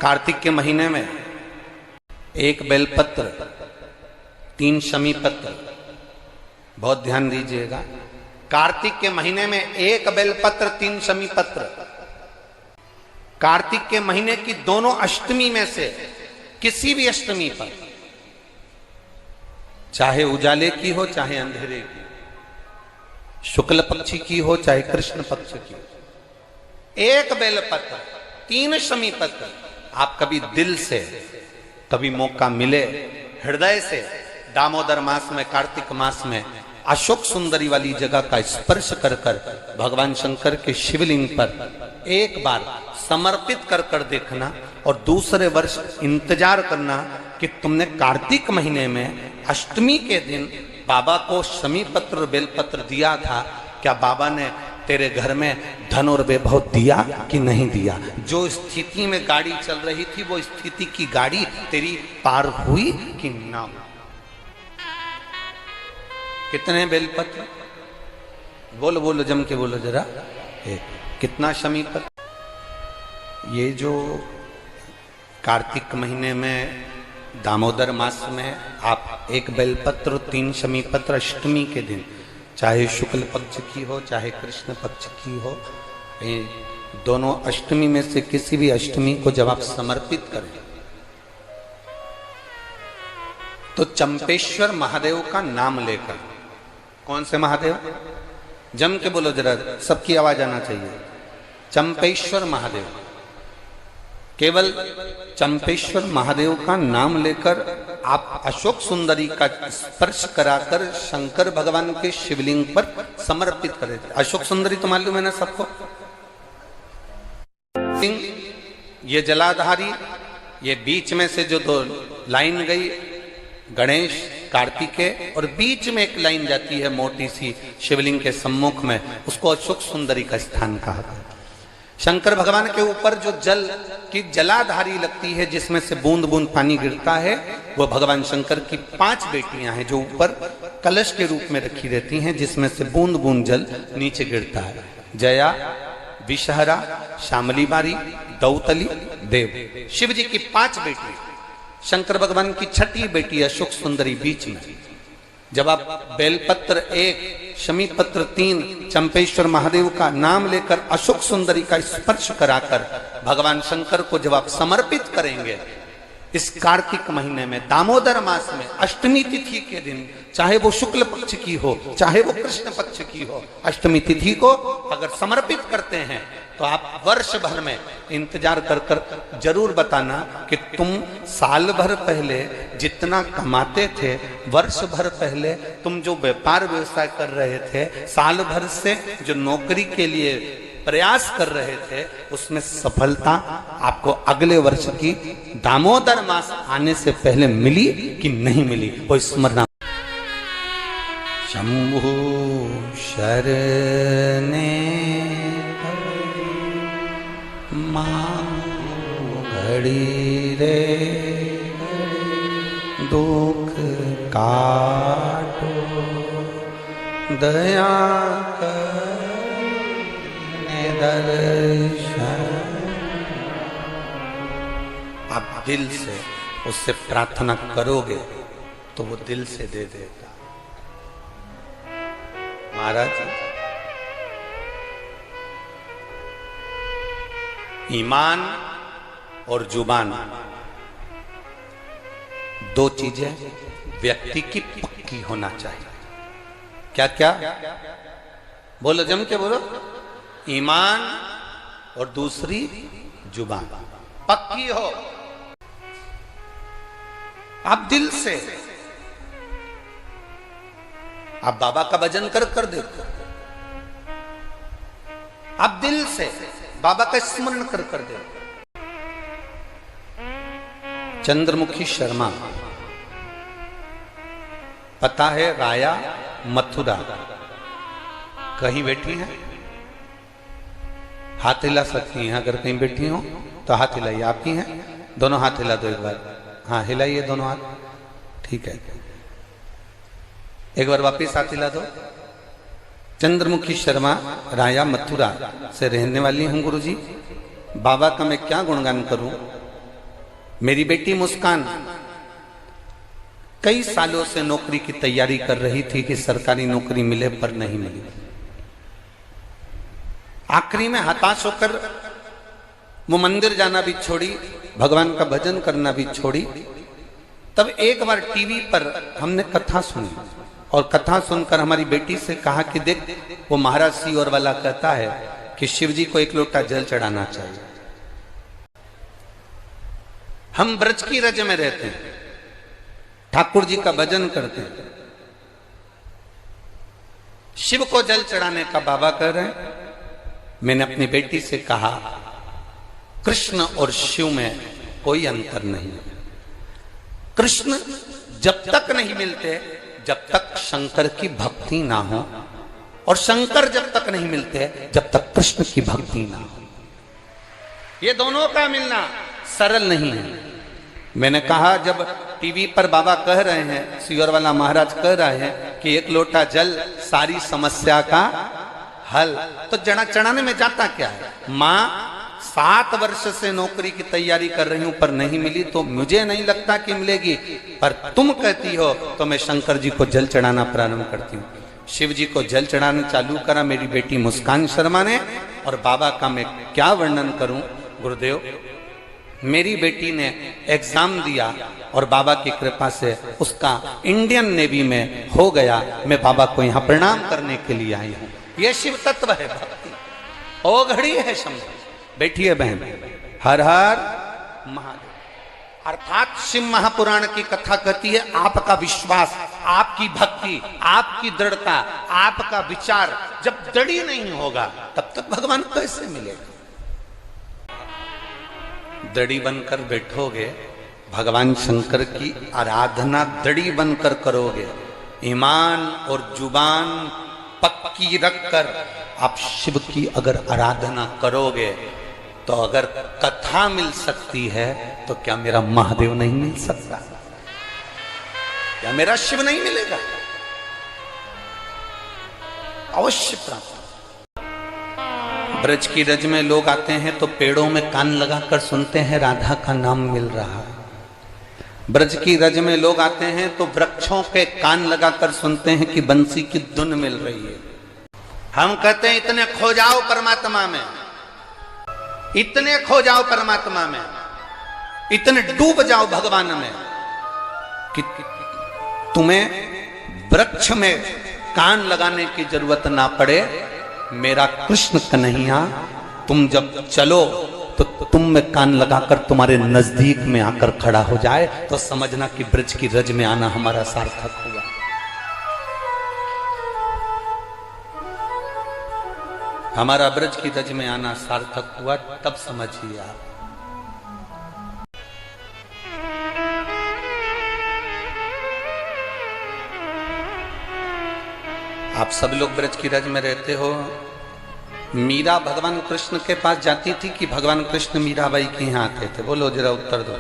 कार्तिक के महीने में एक बेलपत्र, 3 शमी पत्र, बहुत ध्यान दीजिएगा। कार्तिक के महीने में एक बेलपत्र, 3 शमी पत्र। कार्तिक के महीने की दोनों अष्टमी में से किसी भी अष्टमी पर, चाहे उजाले की हो चाहे अंधेरे की, शुक्ल पक्ष की हो चाहे कृष्ण पक्ष की, एक बेलपत्र, 3 शमी पत्र, आप कभी दिल से, कभी मौका मिले हृदय से, दामोदर मास में, कार्तिक मास में अशोक सुंदरी वाली जगह का स्पर्श कर कर भगवान शंकर के शिवलिंग पर एक बार समर्पित कर कर देखना, और दूसरे वर्ष इंतजार करना कि तुमने कार्तिक महीने में अष्टमी के दिन बाबा को शमी पत्र बेलपत्र दिया था, क्या बाबा ने तेरे घर में धन और वैभव दिया कि नहीं दिया? जो स्थिति में गाड़ी चल रही थी वो स्थिति की गाड़ी तेरी पार हुई कि ना हुई? कितने बेलपत्र? बोलो बोलो, जम के बोलो जरा। कितना शमी पत्र? ये जो कार्तिक महीने में दामोदर मास में आप एक बेलपत्र, 3 शमी पत्र अष्टमी के दिन, चाहे शुक्ल पक्ष की हो चाहे कृष्ण पक्ष की हो, दोनों अष्टमी में से किसी भी अष्टमी को जब आप समर्पित करें तो चंपेश्वर महादेव का नाम लेकर, कौन से महादेव? जम के बोलो जरा, सबकी आवाज आना चाहिए। चंपेश्वर महादेव, केवल चंपेश्वर महादेव का नाम लेकर आप अशोक सुंदरी का स्पर्श कराकर शंकर भगवान के शिवलिंग पर समर्पित करें। अशोक सुंदरी तो मालूम है ना सबको? ये जलाधारी, ये बीच में से जो 2 लाइन गई, गणेश कार्तिकेय, और बीच में एक लाइन जाती है मोटी सी शिवलिंग के सम्मुख में, उसको अशोक सुंदरी का स्थान कहा गया। शंकर भगवान के ऊपर जो जल की जलाधारी लगती है, जिसमें से बूंद बूंद पानी गिरता है, वो भगवान शंकर की 5 बेटियां हैं जो ऊपर कलश के रूप में रखी रहती हैं, जिसमें से बूंद बूंद जल नीचे गिरता है। जया, विषहरा, श्यामली बारी, दौतली, देव, शिव जी की 5 बेटी। शंकर भगवान की 6ठी बेटी अशोक सुंदरी बीच में। जब आप बेलपत्र 1, शमी पत्र 3, चंपेश्वर महादेव का नाम लेकर अशोक सुंदरी का स्पर्श कराकर भगवान शंकर को जब आप समर्पित करेंगे इस कार्तिक महीने में, दामोदर मास में, अष्टमी तिथि के दिन, चाहे वो शुक्ल पक्ष की हो चाहे वो कृष्ण पक्ष की हो, अष्टमी तिथि को अगर समर्पित करते हैं तो आप वर्ष भर में इंतजार कर कर जरूर बताना कि तुम साल भर पहले जितना कमाते थे, वर्ष भर पहले तुम जो व्यापार व्यवसाय कर रहे थे, साल भर से जो नौकरी के लिए प्रयास कर रहे थे, उसमें सफलता आपको अगले वर्ष की दामोदर मास आने से पहले मिली कि नहीं मिली, वो स्मरण। शंभु शरणे घड़ी रे दुख काटो, दया करने दर्शन। आप दिल से उससे प्रार्थना करोगे तो वो दिल से दे देगा। महाराज, ईमान और जुबान, 2 चीजें व्यक्ति की पक्की होना चाहिए। क्या क्या? बोलो, जम के बोलो। ईमान और दूसरी जुबान पक्की हो। आप दिल से, आप बाबा का भजन कर कर देखो, आप दिल से बाबा का स्मरण कर कर देखो। चंद्रमुखी शर्मा, पता है राया मथुरा, कहीं बैठी हैं? हाथ हिला सकती हैं अगर कहीं बैठी हो तो हाथ हिलाइए। आप ही हैं? दोनों हाथ हिला दो एक बार। हाँ, हिलाइए दोनों हाथ। ठीक है, एक बार वापिस हाथ हिला दो। चंद्रमुखी शर्मा, राया मथुरा से रहने वाली हूँ गुरुजी। बाबा का मैं क्या गुणगान करूं? मेरी बेटी मुस्कान कई सालों से नौकरी की तैयारी कर रही थी कि सरकारी नौकरी मिले, पर नहीं मिली। आखिरी में हताश होकर वो मंदिर जाना भी छोड़ी, भगवान का भजन करना भी छोड़ी। तब एक बार टीवी पर हमने कथा सुनी, और कथा सुनकर हमारी बेटी से कहा कि देख, वो महाराज सियोर वाला कहता है कि शिव जी को एक लोटा जल चढ़ाना चाहिए। हम ब्रज की रज में रहते हैं, ठाकुर जी का भजन करते हैं, शिव को जल चढ़ाने का बाबा कह रहे हैं। मैंने अपनी बेटी से कहा, कृष्ण और शिव में कोई अंतर नहीं है। कृष्ण जब तक नहीं मिलते जब तक शंकर की भक्ति ना हो, और शंकर जब तक नहीं मिलते जब तक कृष्ण की भक्ति ना हो। ये दोनों का मिलना सरल नहीं है। मैंने कहा, जब टीवी पर बाबा कह रहे हैं, सियोर वाला महाराज कह रहे हैं कि एक लोटा जल सारी समस्या का हल, तो चढ़ाने में जाता क्या है? माँ 7 वर्ष से नौकरी की तैयारी कर रही हूं पर नहीं मिली, तो मुझे नहीं लगता कि मिलेगी, पर तुम कहती हो तो मैं शंकर जी को जल चढ़ाना प्रारंभ करती हूँ। शिव जी को जल चढ़ाना चालू करा मेरी बेटी मुस्कान शर्मा ने। और बाबा का मैं क्या वर्णन करूं गुरुदेव, मेरी बेटी ने एग्जाम दिया और बाबा की कृपा से उसका इंडियन नेवी में हो गया। मैं बाबा को यहाँ प्रणाम करने के लिए आई हूँ। यह शिव तत्व है, भक्ति ओ घड़ी है शंभु। बैठिए बहन, हर हर महादेव। अर्थात शिव महापुराण की कथा कहती है, आपका विश्वास, आपकी भक्ति, आपकी दृढ़ता, आपका विचार जब दृढ़ नहीं होगा तब तक भगवान कैसे मिलेगा? दृढ़ बनकर बैठोगे, भगवान शंकर की आराधना दृढ़ बनकर करोगे, ईमान और जुबान पक्की रखकर आप शिव की अगर आराधना करोगे, तो अगर कथा मिल सकती है तो क्या मेरा महादेव नहीं मिल सकता? क्या मेरा शिव नहीं मिलेगा? अवश्य प्राप्त। ब्रज की रज में लोग आते हैं तो पेड़ों में कान लगाकर सुनते हैं राधा का नाम मिल रहा है। ब्रज की रज में लोग आते हैं तो वृक्षों के कान लगाकर सुनते हैं कि बंसी की धुन मिल रही है। हम कहते हैं इतने खो जाओ परमात्मा में, इतने खो जाओ परमात्मा में, इतने डूब जाओ भगवान में कि तुम्हें वृक्ष में कान लगाने की जरूरत ना पड़े। मेरा कृष्ण कन्हैया तुम जब चलो तो तुम में कान लगाकर तुम्हारे नजदीक में आकर खड़ा हो जाए, तो समझना कि ब्रज की रज में आना हमारा सार्थक हुआ। हमारा ब्रज की रज में आना सार्थक हुआ, तब समझिए आप सब लोग ब्रज की रज में रहते हो। मीरा भगवान कृष्ण के पास जाती थी कि भगवान कृष्ण मीराबाई के यहाँ आते थे? बोलो जरा उत्तर दो।